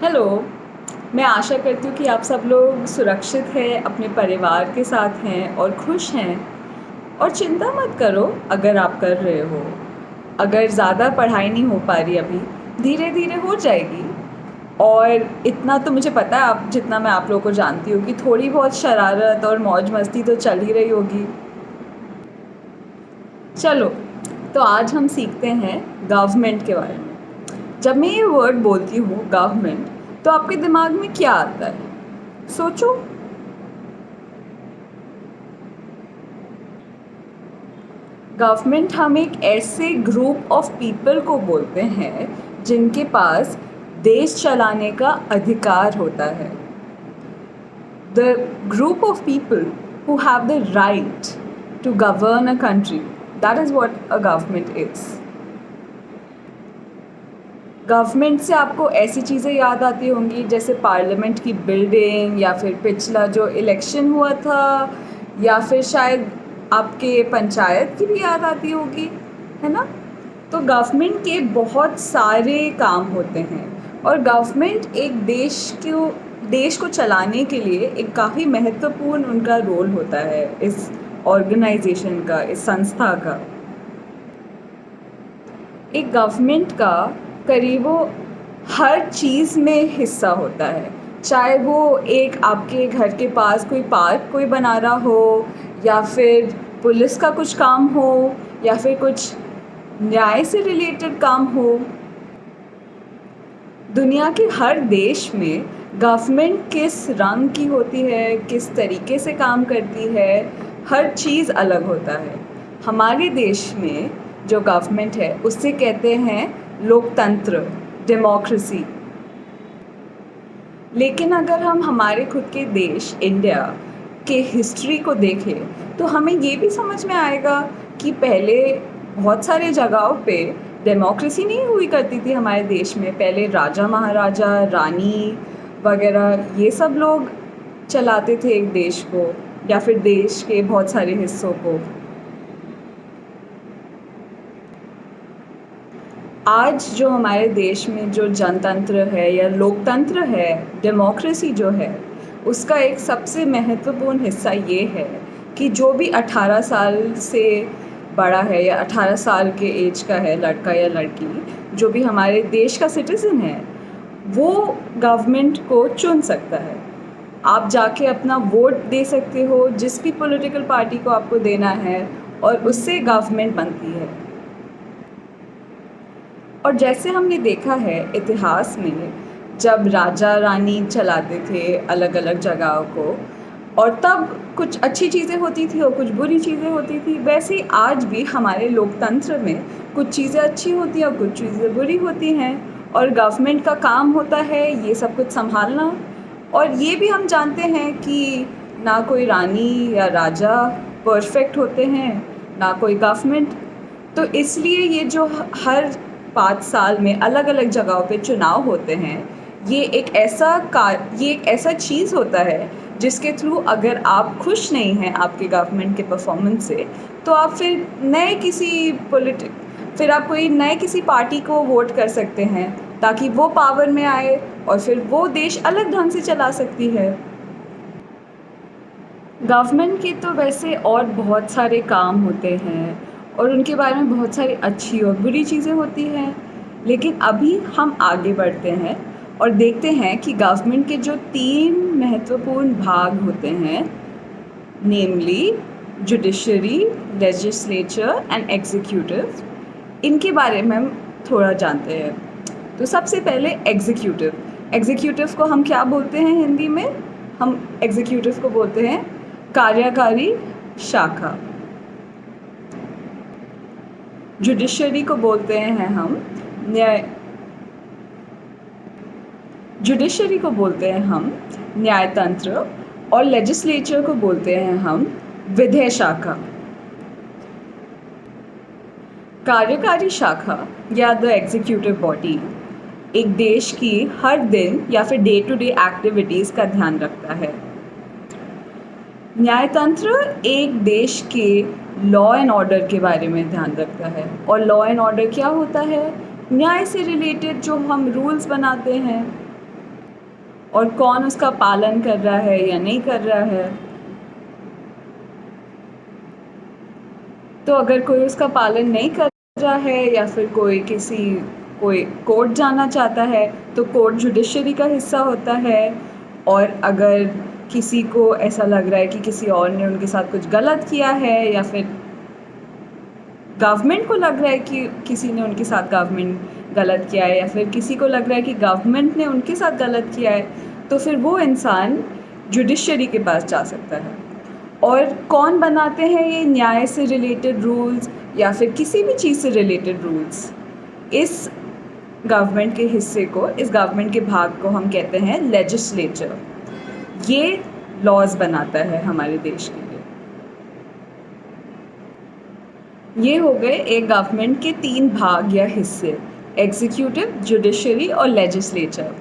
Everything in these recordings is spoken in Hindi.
हेलो। मैं आशा करती हूँ कि आप सब लोग सुरक्षित हैं, अपने परिवार के साथ हैं और खुश हैं। और चिंता मत करो अगर आप कर रहे हो। अगर ज़्यादा पढ़ाई नहीं हो पा रही अभी, धीरे धीरे हो जाएगी। और इतना तो मुझे पता है, आप जितना मैं आप लोगों को जानती हूँ, कि थोड़ी बहुत शरारत और मौज मस्ती तो चल ही रही होगी। चलो, तो आज हम सीखते हैं गवर्नमेंट के बारे में। जब मैं ये वर्ड बोलती हूँ गवर्नमेंट, तो आपके दिमाग में क्या आता है? सोचो। गवर्नमेंट हम एक ऐसे ग्रुप ऑफ पीपल को बोलते हैं जिनके पास देश चलाने का अधिकार होता है। The group of people who have the right to govern a country, that is what a government is. Government से आपको ऐसी चीज़ें याद आती होंगी जैसे पार्लियामेंट की बिल्डिंग, या फिर पिछला जो इलेक्शन हुआ था, या फिर शायद आपके पंचायत की भी याद आती होगी, है ना? तो गवर्नमेंट के बहुत सारे काम होते हैं, और गवर्नमेंट एक देश को चलाने के लिए एक काफ़ी महत्वपूर्ण उनका रोल होता है, इस ऑर्गेनाइजेशन का, इस संस्था का। एक गवर्नमेंट का करीब वो हर चीज़ में हिस्सा होता है, चाहे वो एक आपके घर के पास कोई बना रहा हो, या फिर पुलिस का कुछ काम हो, या फिर कुछ न्याय से रिलेटेड काम हो। दुनिया के हर देश में गवर्नमेंट किस रंग की होती है, किस तरीके से काम करती है, हर चीज़ अलग होता है। हमारे देश में जो गवर्नमेंट है उससे कहते हैं लोकतंत्र, डेमोक्रेसी। लेकिन अगर हम हमारे खुद के देश इंडिया के हिस्ट्री को देखें तो हमें ये भी समझ में आएगा कि पहले बहुत सारे जगहों पे डेमोक्रेसी नहीं हुई करती थी हमारे देश में। पहले राजा महाराजा, रानी वगैरह ये सब लोग चलाते थे एक देश को, या फिर देश के बहुत सारे हिस्सों को। आज जो हमारे देश में जो जनतंत्र है या लोकतंत्र है, डेमोक्रेसी जो है, उसका एक सबसे महत्वपूर्ण हिस्सा ये है कि जो भी 18 साल से बड़ा है या 18 साल के एज का है लड़का या लड़की, जो भी हमारे देश का सिटीज़न है, वो गवर्नमेंट को चुन सकता है। आप जाके अपना वोट दे सकते हो जिस भी पॉलिटिकल पार्टी को आपको देना है, और उससे गवर्नमेंट बनती है। और जैसे हमने देखा है इतिहास में, जब राजा रानी चलाते थे अलग अलग जगहों को, और तब कुछ अच्छी चीज़ें होती थी और कुछ बुरी चीज़ें होती थी, वैसे ही आज भी हमारे लोकतंत्र में कुछ चीज़ें अच्छी होती हैं और कुछ चीज़ें बुरी होती हैं। और गवर्नमेंट का काम होता है ये सब कुछ संभालना। और ये भी हम जानते हैं कि ना कोई रानी या राजा परफेक्ट होते हैं, ना कोई गवर्नमेंट। तो इसलिए ये जो हर 5 साल में अलग अलग जगहों पे चुनाव होते हैं, ये एक ऐसा चीज़ होता है जिसके थ्रू अगर आप खुश नहीं हैं आपके गवर्नमेंट के परफॉर्मेंस से, तो आप फिर आप कोई नए किसी पार्टी को वोट कर सकते हैं ताकि वो पावर में आए, और फिर वो देश अलग ढंग से चला सकती है। गवर्नमेंट के तो वैसे और बहुत सारे काम होते हैं, और उनके बारे में बहुत सारी अच्छी और बुरी चीज़ें होती हैं। लेकिन अभी हम आगे बढ़ते हैं और देखते हैं कि गवर्नमेंट के जो 3 महत्वपूर्ण भाग होते हैं, नेमली जुडिशरी, लेजिस्लेचर एंड एग्जीक्यूटिव, इनके बारे में हम थोड़ा जानते हैं। तो सबसे पहले एग्जीक्यूटिव को हम क्या बोलते हैं हिंदी में? हम एग्जीक्यूटिव को बोलते हैं कार्यकारी शाखा। जुडिशरी को बोलते हैं हम न्यायतंत्र, और लेजिस्लेचर को बोलते हैं हम विधेय शाखा। कार्यकारी शाखा या द एग्जीक्यूटिव बॉडी एक देश की हर दिन या फिर डे टू डे एक्टिविटीज़ का ध्यान रखता है। न्यायतंत्र एक देश के लॉ एंड ऑर्डर के बारे में ध्यान रखता है। और लॉ एंड ऑर्डर क्या होता है? न्याय से रिलेटेड जो हम रूल्स बनाते हैं। और कौन उसका पालन कर रहा है या नहीं कर रहा है। तो अगर कोई उसका पालन नहीं कर रहा है या फिर कोई कोर्ट जाना चाहता है तो कोर्ट जुडिशरी का हिस्सा होता है। और अगर किसी को ऐसा लग रहा है कि किसी और ने उनके साथ कुछ गलत किया है या फिर गवर्नमेंट को लग रहा है कि किसी ने उनके साथ गलत किया है या फिर किसी को लग रहा है कि गवर्नमेंट ने उनके साथ गलत किया है, तो फिर वो इंसान जुडिशरी के पास जा सकता है। और कौन बनाते हैं ये न्याय से रिलेटेड रूल्स या फिर किसी भी चीज़ से रिलेटेड रूल्स? इस गवर्नमेंट के हिस्से को, इस गवर्नमेंट के भाग को हम कहते हैं लेजिस्लेचर। ये लॉज बनाता है हमारे देश के लिए। ये हो गए एक गवर्नमेंट के 3 भाग या हिस्से, एग्जीक्यूटिव, जुडिशरी और लेजिस्लेचर।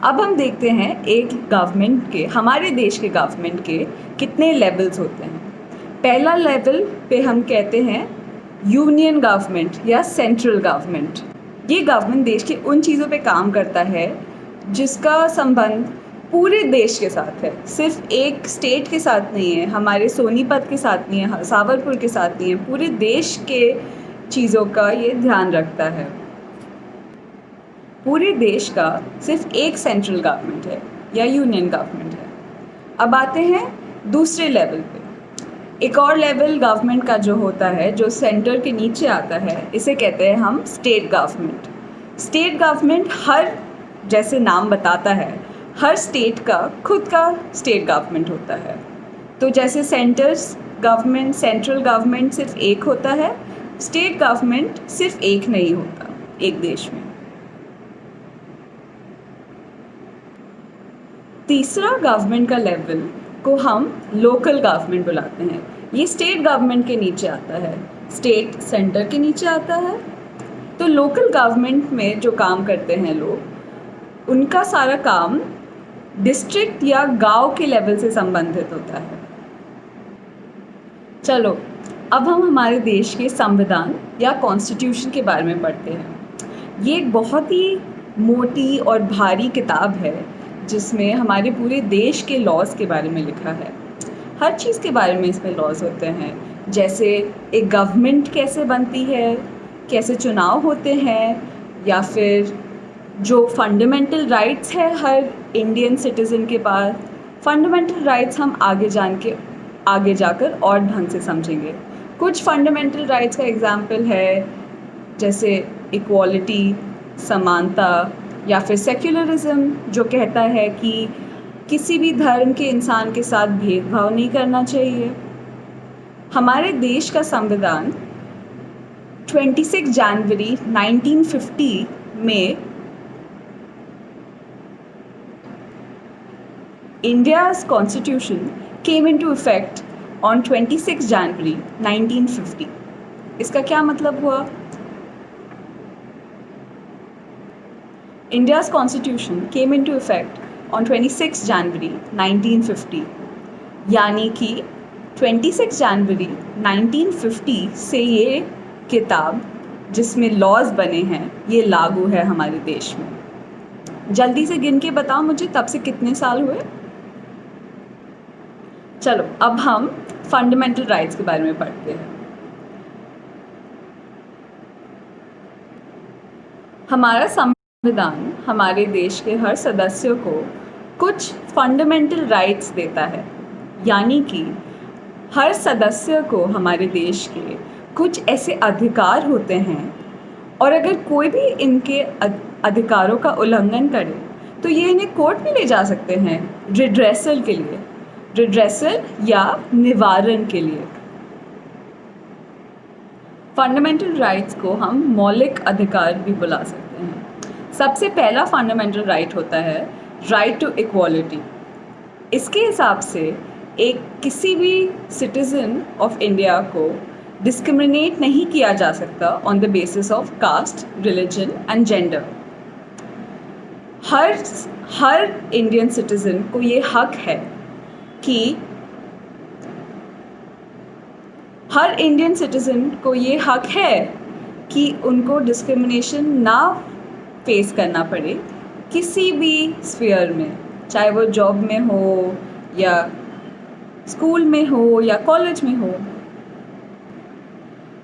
अब हम देखते हैं एक गवर्नमेंट के, हमारे देश के गवर्नमेंट के कितने लेवल्स होते हैं। पहला लेवल पे हम कहते हैं यूनियन गवर्नमेंट या सेंट्रल गवर्नमेंट। ये गवर्नमेंट देश के उन चीज़ों पे काम करता है जिसका संबंध पूरे देश के साथ है, सिर्फ एक स्टेट के साथ नहीं है, हमारे सोनीपत के साथ नहीं है, सावरपुर के साथ नहीं है, पूरे देश के चीज़ों का ये ध्यान रखता है। पूरे देश का सिर्फ एक सेंट्रल गवर्नमेंट है या यूनियन गवर्नमेंट है। अब आते हैं दूसरे लेवल पे। एक और लेवल गवर्नमेंट का जो होता है, जो सेंटर के नीचे आता है, इसे कहते हैं हम स्टेट गवर्नमेंट। स्टेट गवर्नमेंट जैसे नाम बताता है, हर स्टेट का खुद का स्टेट गवर्नमेंट होता है। तो जैसे सेंट्रल गवर्नमेंट सिर्फ एक होता है, स्टेट गवर्नमेंट सिर्फ एक नहीं होता एक देश में। तीसरा गवर्नमेंट का लेवल को हम लोकल गवर्नमेंट बुलाते हैं। ये स्टेट गवर्नमेंट के नीचे आता है, स्टेट सेंटर के नीचे आता है। तो लोकल गवर्नमेंट में जो काम करते हैं लोग, उनका सारा काम डिस्ट्रिक्ट या गांव के लेवल से संबंधित होता है। चलो अब हम हमारे देश के संविधान या कॉन्स्टिट्यूशन के बारे में पढ़ते हैं। ये एक बहुत ही मोटी और भारी किताब है जिसमें हमारे पूरे देश के लॉज के बारे में लिखा है। हर चीज़ के बारे में इसमें लॉज होते हैं, जैसे एक गवर्नमेंट कैसे बनती है, कैसे चुनाव होते हैं, या फिर जो फंडामेंटल राइट्स है हर इंडियन सिटीज़न के पास। फंडामेंटल राइट्स हम आगे जाकर और ढंग से समझेंगे। कुछ फंडामेंटल राइट्स का एग्जाम्पल है जैसे इक्वालिटी, समानता, या फिर सेक्युलरिज्म जो कहता है कि किसी भी धर्म के इंसान के साथ भेदभाव नहीं करना चाहिए। हमारे देश का संविधान 26 जनवरी 1950 में India's constitution came into effect on 26 January 1950। इसका क्या मतलब हुआ? India's constitution came into effect on 26 January 1950, यानी कि 26 जनवरी 1950 से ये किताब जिसमें लॉज बने हैं ये लागू है हमारे देश में। जल्दी से गिन के बताओ मुझे, तब से कितने साल हुए? चलो अब हम फंडामेंटल राइट्स के बारे में पढ़ते हैं। हमारा संविधान हमारे देश के हर सदस्य को कुछ फंडामेंटल राइट्स देता है, यानी कि हर सदस्य को हमारे देश के कुछ ऐसे अधिकार होते हैं और अगर कोई भी इनके अधिकारों का उल्लंघन करे तो ये इन्हें कोर्ट में ले जा सकते हैं रिड्रेसल के लिए, रिड्रेसल या निवारण के लिए। फंडामेंटल राइट्स को हम मौलिक अधिकार भी बुला सकते हैं। सबसे पहला फंडामेंटल राइट होता है राइट टू इक्वालिटी। इसके हिसाब से किसी भी सिटीज़न ऑफ इंडिया को डिस्क्रिमिनेट नहीं किया जा सकता on the basis of caste, religion and gender. हर इंडियन सिटीज़न को ये हक है कि हर इंडियन सिटीज़न को ये हक है कि उनको डिस्क्रिमिनेशन ना फेस करना पड़े किसी भी स्फीयर में, चाहे वो जॉब में हो या स्कूल में हो या कॉलेज में हो।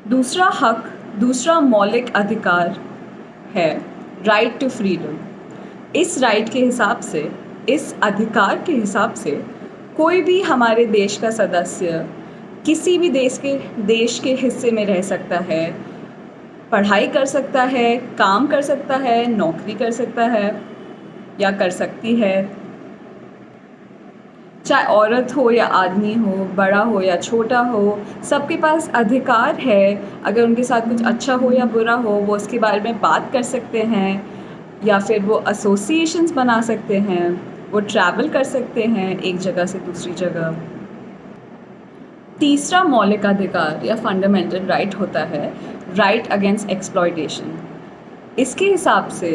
दूसरा हक, दूसरा मौलिक अधिकार है राइट टू फ्रीडम। इस राइट के हिसाब से, इस अधिकार के हिसाब से कोई भी हमारे देश का सदस्य किसी भी देश के हिस्से में रह सकता है, पढ़ाई कर सकता है, काम कर सकता है, नौकरी कर सकता है या कर सकती है। चाहे औरत हो या आदमी हो, बड़ा हो या छोटा हो, सबके पास अधिकार है। अगर उनके साथ कुछ अच्छा हो या बुरा हो, वो उसके बारे में बात कर सकते हैं या फिर वो एसोसिएशंस बना सकते हैं, वो ट्रैवल कर सकते हैं एक जगह से दूसरी जगह। तीसरा मौलिक अधिकार या फंडामेंटल राइट होता है राइट अगेंस्ट एक्सप्लॉयटेशन। इसके हिसाब से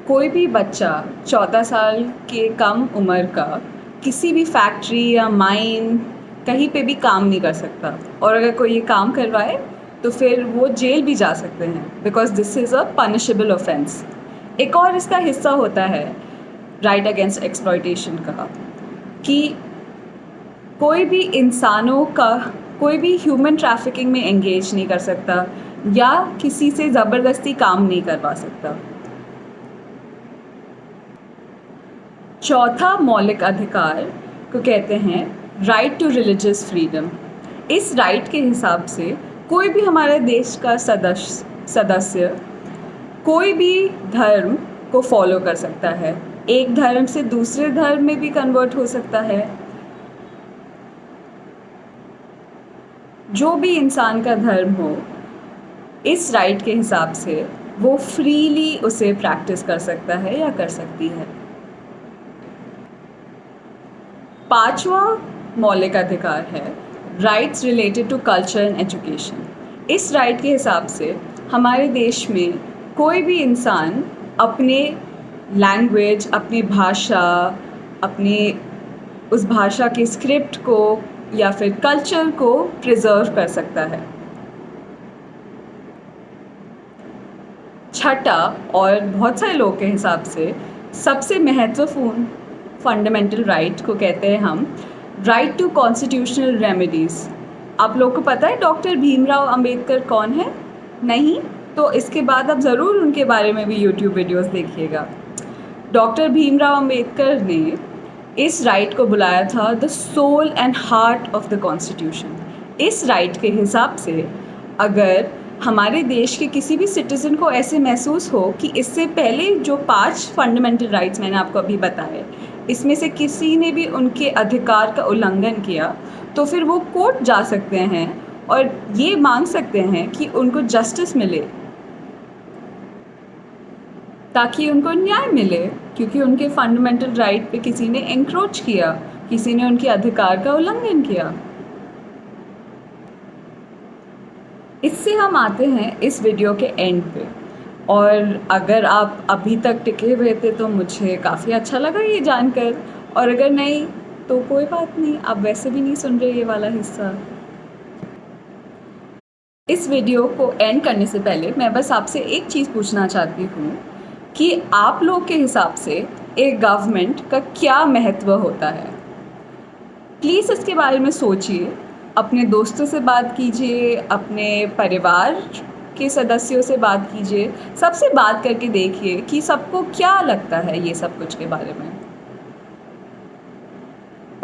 कोई भी बच्चा 14 साल के कम उम्र का किसी भी फैक्ट्री या माइन कहीं पे भी काम नहीं कर सकता, और अगर कोई ये काम करवाए तो फिर वो जेल भी जा सकते हैं, because this is a punishable offence. एक और इसका हिस्सा होता है राइट अगेंस्ट एक्सप्लॉयटेशन का, कि कोई भी इंसानों का, कोई भी ह्यूमन ट्रैफिकिंग में एंगेज नहीं कर सकता या किसी से ज़बरदस्ती काम नहीं करवा सकता। चौथा मौलिक अधिकार को कहते हैं राइट टू रिलीजियस फ्रीडम। इस राइट के हिसाब से कोई भी हमारे देश का सदस्य कोई भी धर्म को फॉलो कर सकता है, एक धर्म से दूसरे धर्म में भी कन्वर्ट हो सकता है। जो भी इंसान का धर्म हो, इस राइट के हिसाब से वो फ्रीली उसे प्रैक्टिस कर सकता है या कर सकती है। पांचवा मौलिक अधिकार है rights related to culture and education. इस राइट के हिसाब से हमारे देश में कोई भी इंसान अपने लैंग्वेज, अपनी भाषा, अपने उस भाषा के स्क्रिप्ट को या फिर कल्चर को प्रिजर्व कर सकता है। छठा और बहुत सारे लोगों के हिसाब से सबसे महत्वपूर्ण फंडामेंटल राइट को कहते हैं हम राइट टू कॉन्स्टिट्यूशनल रेमेडीज़। आप लोगों को पता है डॉक्टर भीमराव अंबेडकर कौन है? नहीं? तो इसके बाद आप ज़रूर उनके बारे में भी यूट्यूब वीडियोस देखिएगा। डॉक्टर भीमराव अंबेडकर ने इस राइट को बुलाया था the soul and heart of the constitution. इस राइट के हिसाब से अगर हमारे देश के किसी भी सिटीज़न को ऐसे महसूस हो कि इससे पहले जो 5 फंडामेंटल राइट्स मैंने आपको अभी बताए, इसमें से किसी ने भी उनके अधिकार का उल्लंघन किया, तो फिर वो कोर्ट जा सकते हैं और ये मांग सकते हैं कि उनको जस्टिस मिले, ताकि उनको न्याय मिले, क्योंकि उनके फंडामेंटल राइट पे किसी ने एंक्रोच किया, किसी ने उनके अधिकार का उल्लंघन किया। इससे हम आते हैं इस वीडियो के एंड पे, और अगर आप अभी तक टिके हुए थे तो मुझे काफ़ी अच्छा लगा ये जानकर, और अगर नहीं तो कोई बात नहीं, आप वैसे भी नहीं सुन रहे ये वाला हिस्सा। इस वीडियो को एंड करने से पहले मैं बस आपसे एक चीज़ पूछना चाहती हूँ कि आप लोग के हिसाब से एक गवर्नमेंट का क्या महत्व होता है। प्लीज़ इसके बारे में सोचिए, अपने दोस्तों से बात कीजिए, अपने परिवार के सदस्यों से बात कीजिए, सबसे बात करके देखिए कि सबको क्या लगता है ये सब कुछ के बारे में।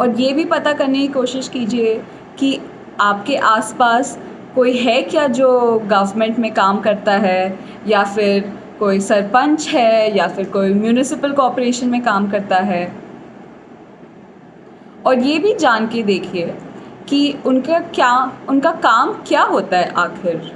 और ये भी पता करने की कोशिश कीजिए कि आपके आसपास कोई है क्या जो गवर्नमेंट में काम करता है, या फिर कोई सरपंच है, या फिर कोई म्यूनिसिपल कॉर्पोरेशन में काम करता है। और ये भी जान के देखिए कि उनका काम क्या होता है आखिर।